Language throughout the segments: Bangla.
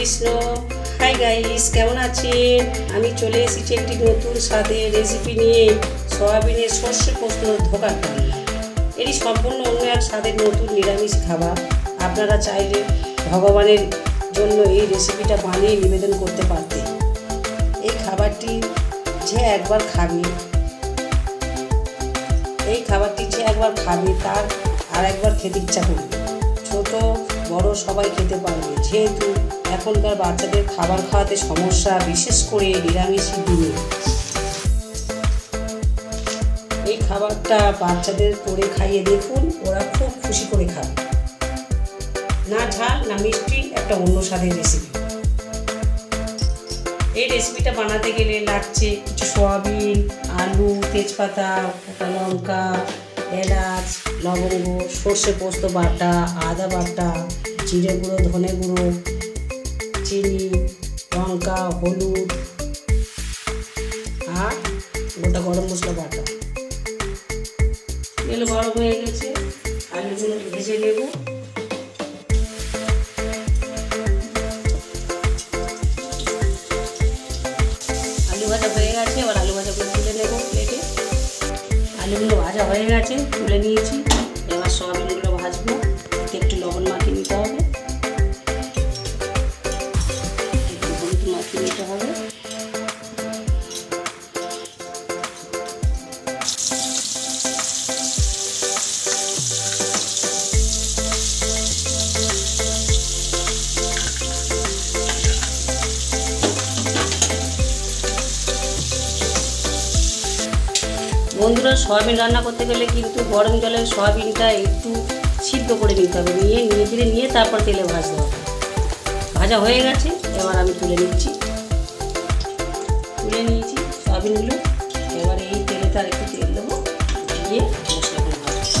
কৃষ্ণ। হাই গাইস, কেমন আছেন? আমি চলে এসেছি একটি নতুন স্বাদের রেসিপি নিয়ে, সয়াবিনের সর্ষে পোস্ত ধোকার রান্না। এটি সম্পূর্ণ অন্য এক স্বাদের নতুন নিরামিষ খাবার। আপনারা চাইলে ভগবানের জন্য এই রেসিপিটা বানিয়ে নিবেদন করতে পারতেন। এই খাবারটি যে একবার খাবে তার আর একবার খেতে ইচ্ছা করবে। ছোট বড় সবাই খেতে পারবে, যেহেতু এখনকার বাচ্চাদের খাবার খাওয়াতে সমস্যা, বিশেষ করে নিরামিষের দিনে। এই খাবারটা বাচ্চাদের করে খাইয়ে দেখুন, ওরা খুব খুশি করে খাবে। না ঝাল না মিষ্টি, একটা অন্য স্বাদের রেসিপি। এই রেসিপিটা বানাতে গেলে লাগছে কিছু সয়াবিন, আলু, তেজপাতা, গোটা লঙ্কা, এলাচ, লবঙ্গ, সর্ষে পোস্ত বাটা, আদা বাটা, জিরে গুঁড়ো, ধনে গুঁড়ো, চিনি, লঙ্কা, হলুদ আর গোটা গরম মশলা বাটা। তেল গরম হয়ে গেছে, আলুগুলো ভেজে নেব। আলু ভাজা হয়ে গেছে, এবার আলু ভাজাগুলো তুলে নেব প্লেটে। আলুগুলো ভাজা হয়ে গেছে, তুলে নিয়েছি। এবার সয়াবিনগুলো ভাজবো, একটু লবণ মাখিয়ে নিতে হবে, একটু হলুদ মাখিয়ে নিতে হবে। বন্ধুরা, সয়াবিন রান্না করতে গেলে কিন্তু গরম জলে সয়াবিনটা একটু সিদ্ধ করে নিতে হবে, নিয়ে তারপর তেলে ভাজতে হবে। ভাজা হয়ে গেছে, এবার আমি তুলে নিয়েছি সয়াবিনগুলো। এবার এই তেলে তার একটু তেল দেবো, দিয়ে মশলাগুলো ভাজবো।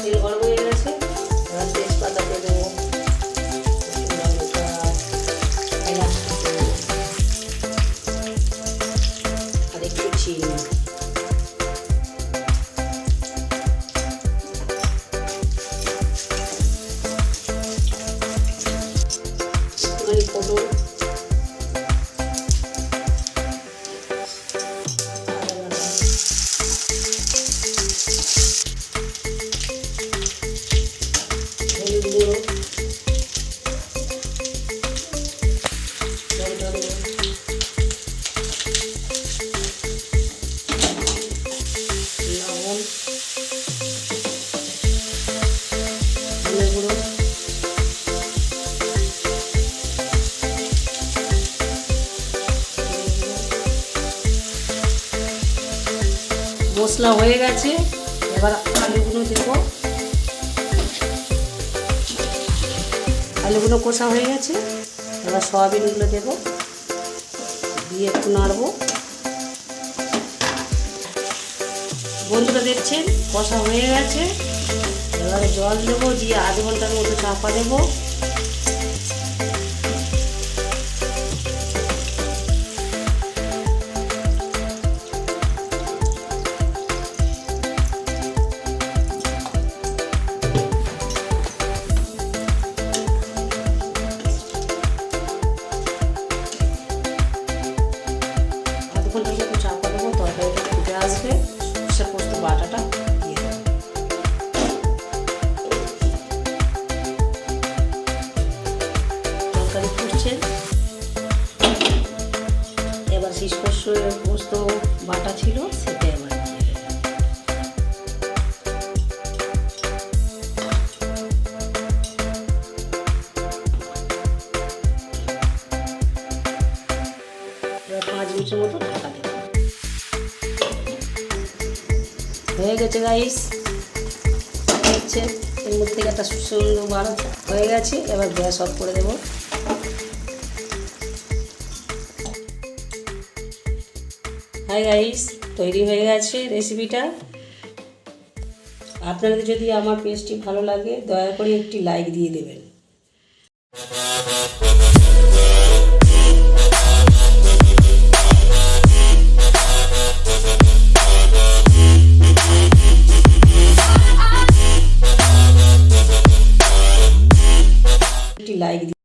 তেল গরম হয়ে গেছে, এবার তেজপাতা দিয়ে দেবো, এলাচ দেবো, আর একটু চিনি। পটল, হলুদ গুঁড়ো, লঙ্কা গুঁড়ো, লবণ, ধনে গুঁড়ো, মশলা হয়ে গেছে। এবার আলুগুলো দেবো, আলুগুলো কষা হয়ে গেছে। এবার সয়াবিনগুলো দেবো, দিয়ে একটু নাড়বো। বন্ধুরা দেখছেন কষা হয়ে গেছে, এবারে জল দেবো, দিয়ে আধ ঘন্টার মতো চাপা দেবো। চাপা দেবো, তরকারিটা ফুটে আসবে, সর্ষে পোস্ত বাটাটা দিয়ে দেবো। তরকারি ফুটছে, এবার সেই সর্ষে পোস্ত বাটা ছিল সেটা এবার দিয়ে দেবো। এবার 5 মিনিটের মতো ঢাকা দেবো। হয়ে গেছে গাইস, দেখছে এর মধ্যে থেকে একটা সুন্দর বার হয়ে গেছে। এবার গ্যাস অফ করে দেবো। হাই গাইস, তৈরি হয়ে গেছে রেসিপিটা। আপনাদের যদি আমার পেজটি ভালো লাগে, দয়া করে একটি লাইক দিয়ে দেবেন। লাইক দিন।